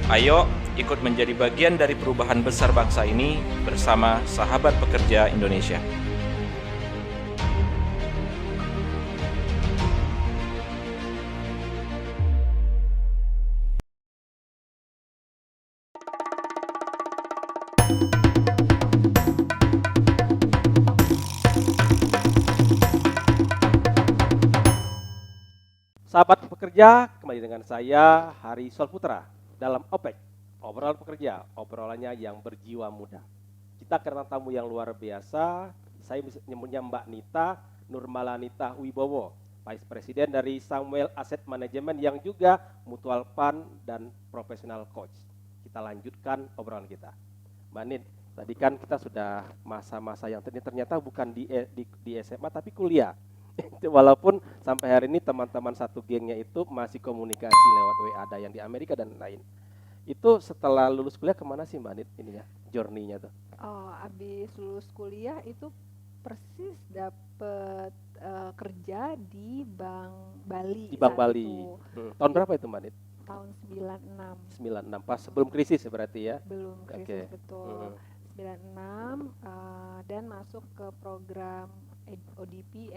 Ayo ikut menjadi bagian dari perubahan besar bangsa ini bersama Sahabat Pekerja Indonesia. Sahabat pekerja, kembali dengan saya Hari Solputra dalam OPEK, obrolan pekerja, obrolannya yang berjiwa muda. Kita kedatangan tamu yang luar biasa. Saya menyebutnya Mbak Nita Nurmalanita Wibowo, Vice President dari Samuel Asset Management yang juga mutual fund dan professional coach. Kita lanjutkan obrolan kita. Mbak Nit, tadi kan kita sudah masa-masa yang ternyata bukan di SMA tapi kuliah. Walaupun sampai hari ini teman-teman satu gengnya itu masih komunikasi lewat WA, ada yang di Amerika dan lain. Itu setelah lulus kuliah kemana sih Mbak Nit ininya, journey-nya tuh? Oh, abis lulus kuliah itu persis dapet kerja di Bank Bali Di Bank saat Bali. itu. Tahun berapa itu Mbak Nit? Tahun 96. 96, pas sebelum krisis ya berarti ya? Belum krisis, Oke. betul. 96 dan masuk ke program ODP,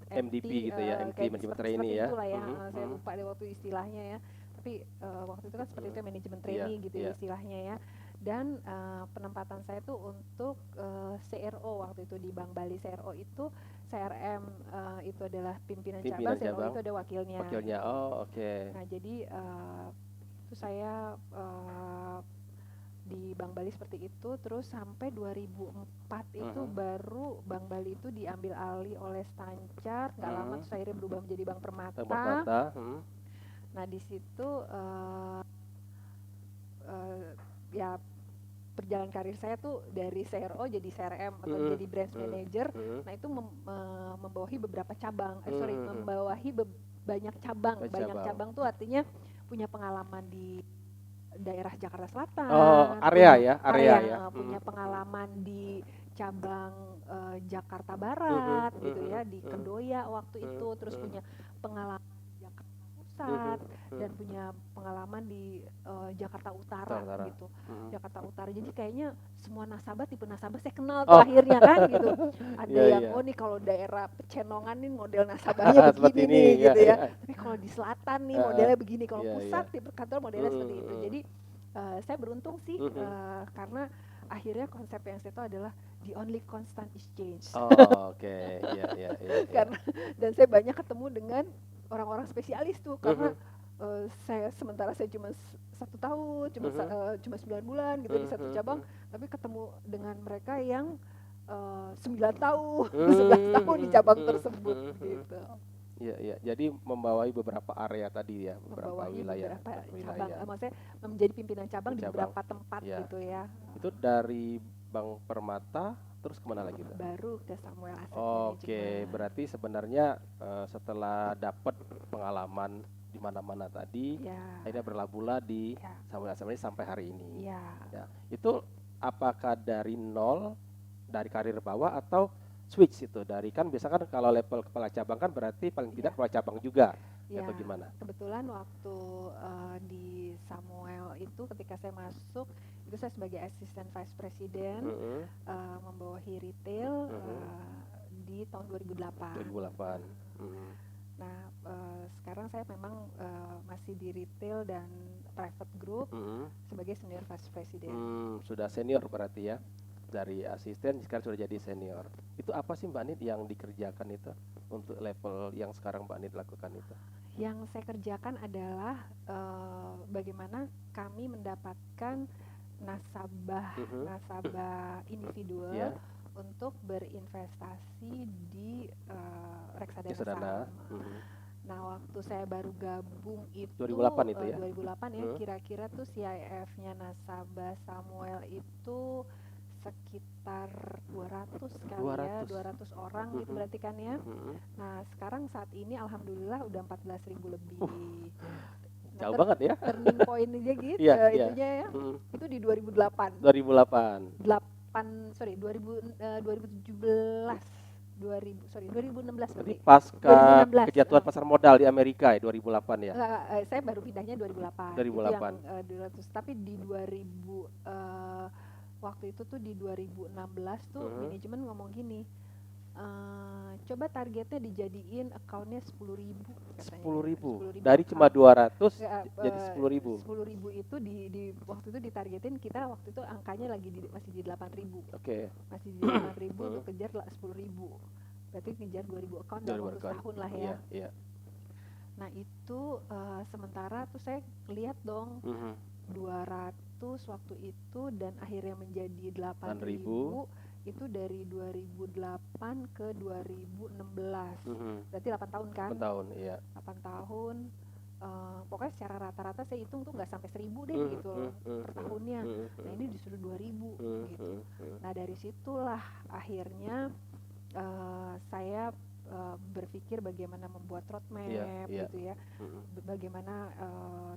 MDP gitu ya, MT kayak Management seperti Trainee ya. itulah ya. Saya lupa deh waktu istilahnya ya. Tapi waktu itu kan seperti itu manajemen trainee gitu ya istilahnya ya. Dan penempatan saya tuh untuk CRO waktu itu di Bank Bali. CRO itu CRM itu adalah pimpinan cabang, CRO itu ada wakilnya. Wakilnya, oh oke. Nah jadi itu saya di Bank Bali seperti itu, terus sampai 2004 itu baru Bank Bali itu diambil alih oleh Stanchart. Nggak lama terus akhirnya berubah menjadi Bank Permata. Nah di situ ya perjalanan karir saya tuh dari CRO jadi CRM atau jadi branch manager. Nah itu membawahi beberapa cabang, membawahi banyak cabang. Banyak cabang tuh artinya punya pengalaman di daerah Jakarta Selatan. Oh, area ya. Punya pengalaman di cabang Jakarta Barat gitu ya, di Kedoya waktu itu, terus punya pengalaman di Jakarta Pusat dan punya pengalaman di Jakarta Utara gitu. Jakarta Utara. Jadi kayaknya semua nasabah, tipe nasabah saya kenal tuh akhirnya kan gitu. Ada yang oh nih kalau daerah Pecenongan nih model nasabahnya begini nih gitu ya. Tapi kalau di selatan nih modelnya begini, kalau pusat tipe kantor modelnya seperti itu. Jadi saya beruntung sih karena akhirnya konsep yang saya tahu adalah the only constant is change. Oh, oke. Iya. Karena dan saya banyak ketemu dengan orang-orang spesialis tuh karena sementara saya cuma 1 tahun, cuma 9 bulan gitu di satu cabang, tapi ketemu dengan mereka yang 9 tahun, 11 tahun di cabang tersebut gitu. Iya. Jadi membawahi beberapa area tadi ya, beberapa wilayah. Cabang, maksudnya menjadi pimpinan cabang di beberapa tempat gitu ya. Itu dari Bank Permata terus kemana lagi tuh? Baru ke Samuel Asset Management. Oke, berarti sebenarnya setelah dapat pengalaman di mana-mana tadi, akhirnya berlabuhlah di Samuel Asset Management sampai hari ini. Ya. Itu apakah dari nol, dari karir bawah atau switch itu dari kan biasa kan kalau level kepala cabang kan berarti paling tidak kepala cabang juga atau gimana? Kebetulan waktu di Samuel itu ketika saya masuk itu saya sebagai Assistant Vice President membawahi retail di tahun 2008. Nah sekarang saya memang masih di retail dan private group sebagai Senior Vice President. Sudah senior berarti ya? Dari asisten sekarang sudah jadi senior. Itu apa sih Mbak Nit yang dikerjakan itu untuk level yang sekarang Mbak Nit lakukan itu? Yang saya kerjakan adalah bagaimana kami mendapatkan nasabah individual untuk berinvestasi di reksadana saham. Nah waktu saya baru gabung itu 2008 itu ya? 2008 ya, kira-kira tuh CIF-nya nasabah Samuel itu sekitar 200 ya, 200 orang gitu berarti kan ya. Nah sekarang saat ini alhamdulillah udah 14.000 lebih. Jauh banget ya. Turning point aja gitu itunya ya. Itu di 2008. 2008. 2017. 2016 Berarti berarti. pasca 2016, kejatuhan pasar modal di Amerika ya 2008 ya. Saya baru pindahnya 2008. 2008. Itu yang 200. Tapi di 2000 waktu itu tuh di 2016 tuh manajemen ngomong gini, coba targetnya dijadiin account-nya 10.000 katanya. 10.000 dari cuma account. 200 Ya, jadi 10.000. 10.000 itu di waktu itu ditargetin, kita waktu itu angkanya lagi masih di 8.000. Oke. Masih di 8.000 untuk kejar 10.000. Berarti ngejar 2.000 account dalam waktu setahun lah ya. Iya. Nah itu sementara tuh saya lihat dong 200 waktu itu dan akhirnya menjadi 8.000 itu dari 2008 ke 2016. Berarti 8 tahun kan? 8 tahun, iya. 8 tahun. Pokoknya secara rata-rata saya hitung tuh nggak sampai 1.000 deh gitu loh per tahunnya. Nah ini disuruh 2.000 gitu. Nah dari situlah akhirnya saya berpikir bagaimana membuat roadmap gitu ya, bagaimana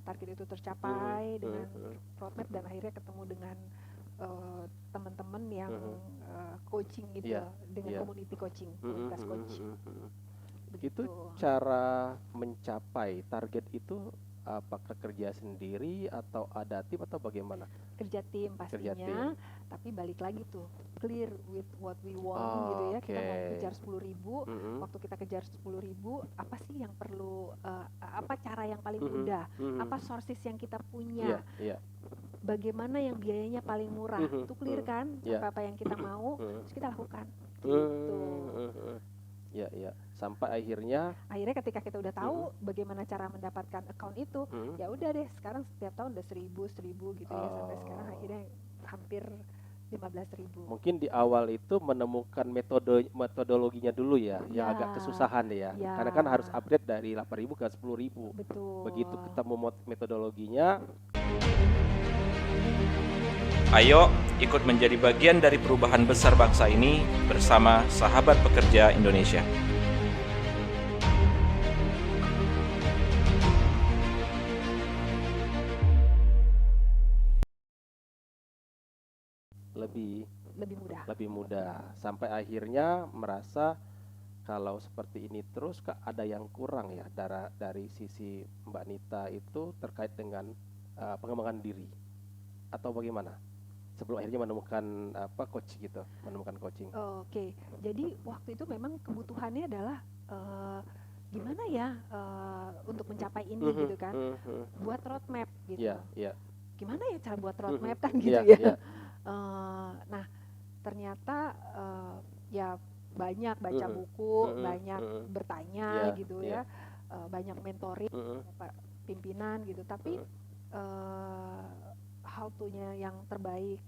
target itu tercapai dengan roadmap, dan akhirnya ketemu dengan teman-teman yang coaching gitu dengan community coaching, komunitas coach. Itu cara mencapai target itu apakah kerja sendiri atau ada tim atau bagaimana? Kerja tim pastinya, tapi balik lagi tuh clear with what we want gitu ya. Kita mau kejar 10.000, waktu kita kejar 10.000 apa sih yang perlu, apa cara yang paling mudah, apa sources yang kita punya, bagaimana yang biayanya paling murah, itu clear kan, apa yang kita mau, terus kita lakukan gitu. Ya. Sampai akhirnya ketika kita udah tahu bagaimana cara mendapatkan account itu, ya udah deh sekarang setiap tahun udah 1.000 gitu ya, sampai sekarang akhirnya hampir 15.000. Mungkin di awal itu menemukan metodologinya dulu ya, yang agak kesusahan ya. Karena kan harus upgrade dari 8.000 ke 10.000. Betul. Begitu ketemu metodologinya, Ayo ikut menjadi bagian dari perubahan besar bangsa ini bersama Sahabat Pekerja Indonesia. lebih mudah sampai akhirnya merasa kalau seperti ini terus ada yang kurang ya dari sisi Mbak Nita itu terkait dengan pengembangan diri atau bagaimana sebelum akhirnya menemukan menemukan coaching. Oke. Jadi waktu itu memang kebutuhannya adalah gimana ya untuk mencapai ini gitu kan, buat roadmap gitu. Gimana ya cara buat roadmap kan gitu ya. Nah ternyata ya banyak baca buku, banyak bertanya gitu ya, banyak mentoring pimpinan gitu, tapi how to-nya yang terbaik,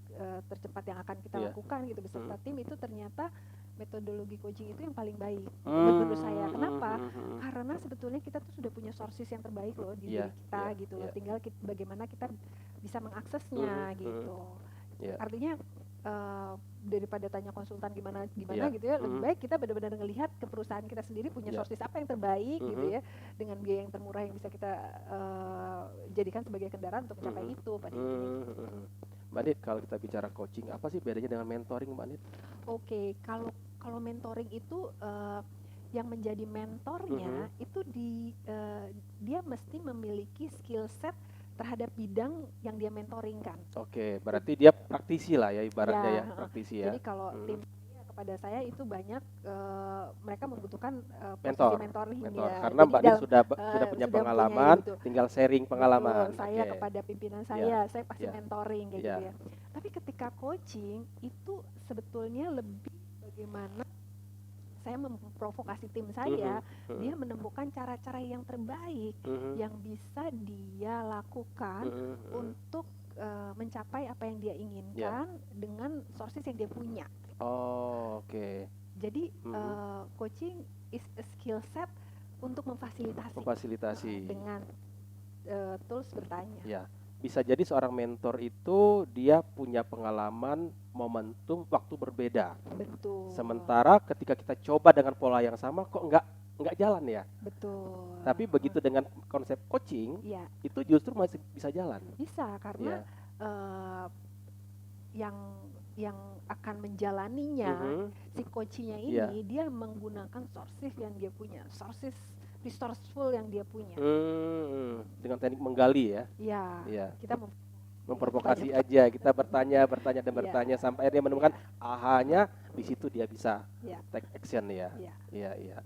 tercepat yang akan kita lakukan gitu beserta tim itu ternyata metodologi coaching itu yang paling baik menurut saya. Kenapa? Karena sebetulnya kita tuh sudah punya sources yang terbaik loh di diri kita gitu loh. Tinggal bagaimana kita bisa mengaksesnya gitu. Artinya daripada tanya konsultan gimana gitu ya, lebih baik kita benar-benar ngelihat ke perusahaan kita sendiri punya sources apa yang terbaik gitu ya, dengan biaya yang termurah yang bisa kita jadikan sebagai kendaraan untuk mencapai itu pada intinya. Mbak Nit, kalau kita bicara coaching, apa sih bedanya dengan mentoring, Mbak Nit? Oke, kalau mentoring itu yang menjadi mentornya itu dia mesti memiliki skill set terhadap bidang yang dia mentoringkan. Oke, berarti dia praktisi lah ya ibaratnya ya, praktisi ya. Jadi kalau tim kepada saya itu banyak mereka membutuhkan posisi mentoring ya. Karena Mbak Nit sudah punya pengalaman, gitu. Tinggal sharing pengalaman. Saya kepada pimpinan saya pasti mentoring kayak gitu ya. Tapi ketika coaching itu sebetulnya lebih bagaimana saya memprovokasi tim saya, dia menemukan cara-cara yang terbaik yang bisa dia lakukan untuk mencapai apa yang dia inginkan dengan sources yang dia punya. Oke. Jadi coaching is a skill set untuk memfasilitasi dengan tools bertanya. Ya. Bisa jadi seorang mentor itu dia punya pengalaman momentum waktu berbeda. Betul. Sementara ketika kita coba dengan pola yang sama kok nggak jalan ya. Betul. Tapi begitu dengan konsep coaching, itu justru masih bisa jalan. Bisa karena yang yang akan menjalaninya, Mhm. si coachnya Iya. ini dia menggunakan sources yang dia punya, sources resourceful yang dia punya. Dengan teknik menggali ya. Ya, Iya. kita Memprovokasi banyak. aja, kita bertanya dan Iya. bertanya sampai dia menemukan ahanya, di situ dia bisa Ya, take action ya. ya. Iya, iya.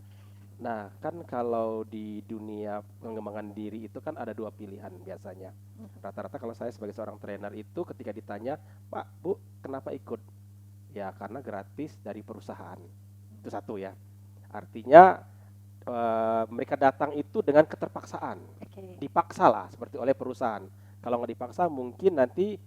Nah, kan kalau di dunia pengembangan diri itu kan ada dua pilihan biasanya. Rata-rata kalau saya sebagai seorang trainer itu ketika ditanya, Pak, Bu, kenapa ikut? Ya, karena gratis dari perusahaan. Itu satu ya. Artinya mereka datang itu dengan keterpaksaan. Oke. Dipaksa lah seperti oleh perusahaan. Kalau nggak dipaksa mungkin nanti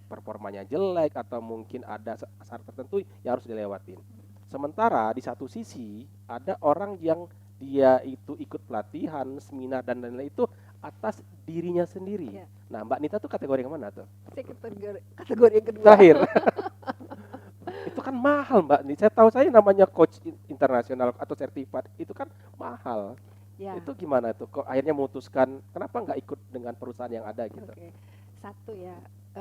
performanya jelek atau mungkin ada syarat tertentu yang harus dilewatin. Sementara di satu sisi ada orang yang dia itu ikut pelatihan, seminar dan lain-lain itu atas dirinya sendiri. Ya. Nah, Mbak Nita tuh kategori yang mana tuh? Saya kategori yang kedua. Terakhir. Itu kan mahal, Mbak. Saya tahu saya namanya coach internasional atau sertifikat itu kan mahal. Ya. Itu gimana tuh? Kok akhirnya memutuskan kenapa nggak ikut dengan perusahaan yang ada gitu? Oke. Satu ya,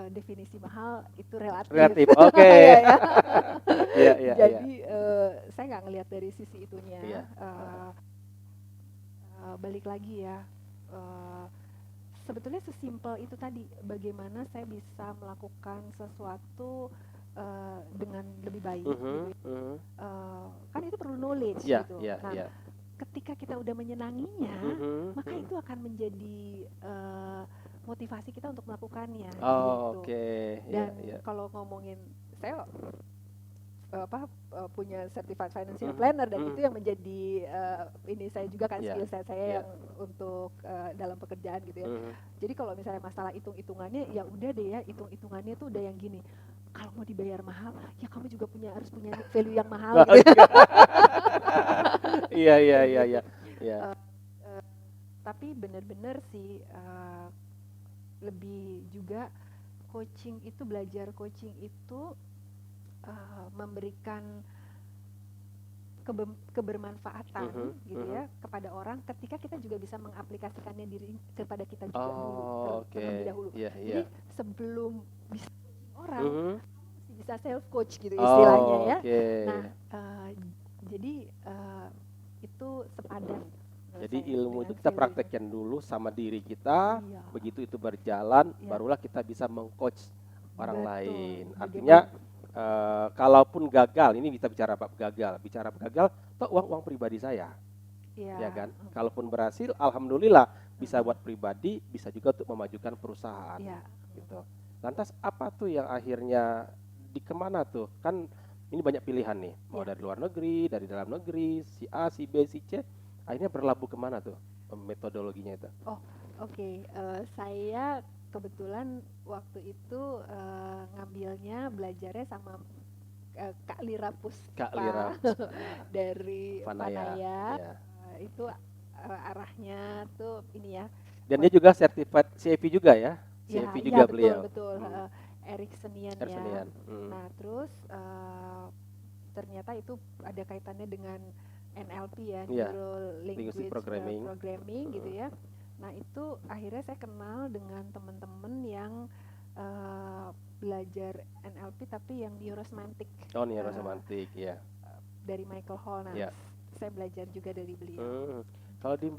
definisi mahal itu relatif. Relatif, oke. Iya, ya. Iya, iya, iya. Jadi saya nggak ngelihat dari sisi itunya. Iya. Balik lagi ya, sebetulnya sesimpel itu tadi, bagaimana saya bisa melakukan sesuatu dengan lebih baik. Gitu. Kan itu perlu knowledge Iya, gitu. iya, Nah, iya. ketika kita udah menyenanginya, maka itu akan menjadi motivasi kita untuk melakukannya. Oh, gitu. oke. Dan Iya, iya. kalau ngomongin, saya punya certified financial planner dan itu yang menjadi ini saya juga kan Iya, skill set saya iya. yang untuk dalam pekerjaan gitu ya. Jadi kalau misalnya masalah hitung-hitungannya, ya udah deh ya, hitung-hitungannya tuh udah yang gini. Kalau mau dibayar mahal, ya kamu juga harus punya value yang mahal. Gitu. Iya, iya, iya, iya. Iya. Tapi benar-benar sih lebih juga coaching itu, belajar coaching itu memberikan kebermanfaatan gitu ya kepada orang ketika kita juga bisa mengaplikasikannya diri kepada kita juga terlebih dahulu. Iya, iya. Jadi sebelum bisa orang mesti bisa self coach gitu Oh, istilahnya ya. okay. Nah, jadi itu sepadan. Jadi saya ilmu dengan itu kita value-nya. praktekkan dulu sama diri kita, Iya. begitu itu berjalan, Iya. barulah kita bisa meng-coach orang Betul. lain. Bagaimana? Artinya kalaupun gagal, ini kita bicara bab gagal, toh uang pribadi saya, Iya. ya kan? Kalaupun berhasil, alhamdulillah bisa buat pribadi, bisa juga untuk memajukan perusahaan. Iya. Gitu. Lantas apa tuh yang akhirnya di kemana tuh? Kan ini banyak pilihan nih, mau Iya. dari luar negeri, dari dalam negeri, si A, si B, si C. Akhirnya berlabuh kemana tuh metodologinya itu? Oke, saya kebetulan waktu itu ngambilnya belajarnya sama Kak Lira Puspa Kak Lira dari Panaya. Ya. Itu arahnya tuh ini ya. Dan dia juga certified CFP juga ya? Ya, CFP iya, juga betul, beliau. betul. Ericksonian ya. Ericksonian. Nah, terus ternyata itu ada kaitannya dengan NLP ya, Iya, Neuro Linguistic Language Programming. gitu ya. Nah, itu akhirnya saya kenal dengan teman-teman yang belajar NLP tapi yang neurosemantik. Oh, neurosemantik, ya. Dari Michael Hall. Nah, Ya. saya belajar juga dari beliau. Kalau di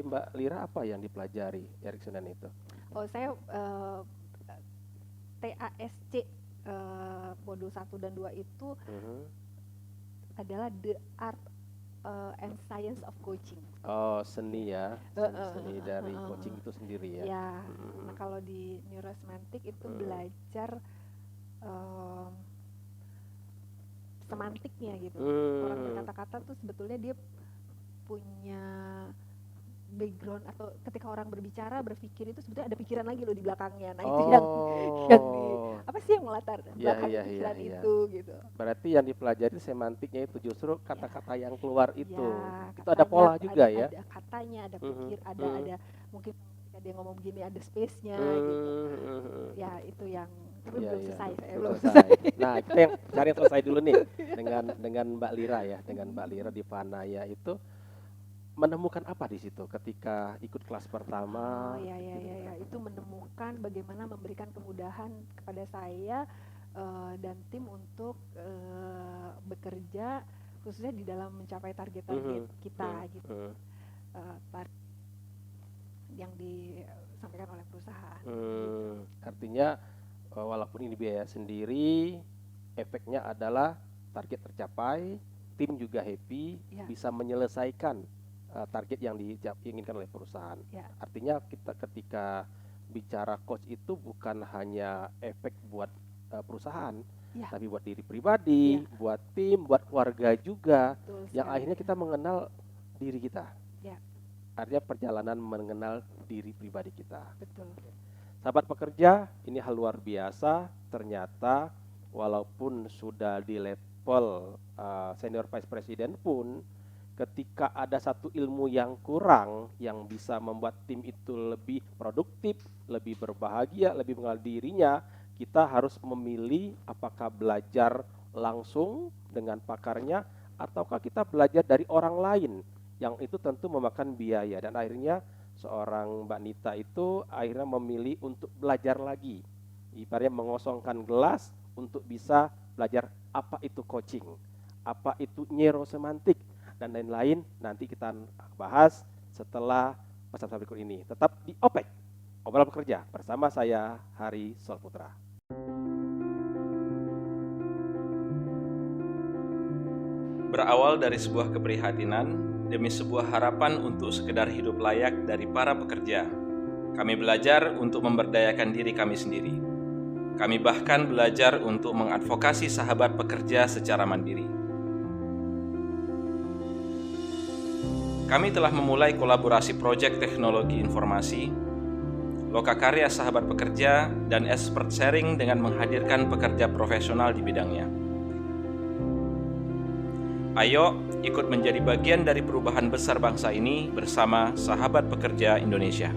Mbak Lira apa yang dipelajari Ericksonian itu? Oh, saya TASC modul 1 dan 2 itu adalah The Art and Science of Coaching. Oh, seni ya. Seni dari coaching itu sendiri ya. Ya. Nah, kalau di neurosemantik itu belajar semantiknya gitu. Orang berkata-kata tuh sebetulnya dia punya background, atau ketika orang berbicara berpikir itu sebetulnya ada pikiran lagi loh di belakangnya. Nah, itu yang di apa sih yang melatar belakang pikiran itu gitu. Berarti yang dipelajari semantiknya itu justru kata-kata yang keluar itu. Ya, Itu ada pola juga ya. Ada katanya, ada pikir, ada mungkin ketika dia ngomong begini ada space-nya gitu. Ya, itu yang belum selesai. Belum selesai. Nah, kita yang cari yang selesai dulu nih dengan Mbak Lira ya, dengan Mbak Lira di Panaya itu menemukan apa di situ ketika ikut kelas pertama? Ya, itu menemukan bagaimana memberikan kemudahan kepada saya dan tim untuk bekerja khususnya di dalam mencapai target-target kita gitu. Target yang disampaikan oleh perusahaan. Artinya walaupun ini biaya sendiri, efeknya adalah target tercapai, tim juga happy, bisa menyelesaikan target yang diinginkan oleh perusahaan. Artinya kita ketika bicara coach itu bukan hanya efek buat perusahaan, tapi buat diri pribadi, buat tim, buat keluarga juga, yang akhirnya kita mengenal diri kita. Artinya perjalanan mengenal diri pribadi kita. Betul. Sahabat pekerja, ini hal luar biasa. Ternyata walaupun sudah di level senior vice president pun, ketika ada satu ilmu yang kurang yang bisa membuat tim itu lebih produktif, lebih berbahagia, lebih mengenal dirinya, kita harus memilih apakah belajar langsung dengan pakarnya ataukah kita belajar dari orang lain, yang itu tentu memakan biaya. Dan akhirnya seorang Mbak Nita itu akhirnya memilih untuk belajar lagi, ibaratnya mengosongkan gelas untuk bisa belajar apa itu coaching, apa itu neurosemantik, dan lain-lain. Nanti kita bahas setelah pesan berikut ini. Tetap di OPEC, obrolan pekerja, bersama saya Hari Solputra. Berawal dari sebuah keprihatinan demi sebuah harapan untuk sekedar hidup layak dari para pekerja, kami belajar untuk memberdayakan diri kami sendiri. Kami bahkan belajar untuk mengadvokasi sahabat pekerja secara mandiri. Kami telah memulai kolaborasi proyek teknologi informasi, lokakarya sahabat pekerja, dan expert sharing dengan menghadirkan pekerja profesional di bidangnya. Ayo ikut menjadi bagian dari perubahan besar bangsa ini bersama Sahabat Pekerja Indonesia.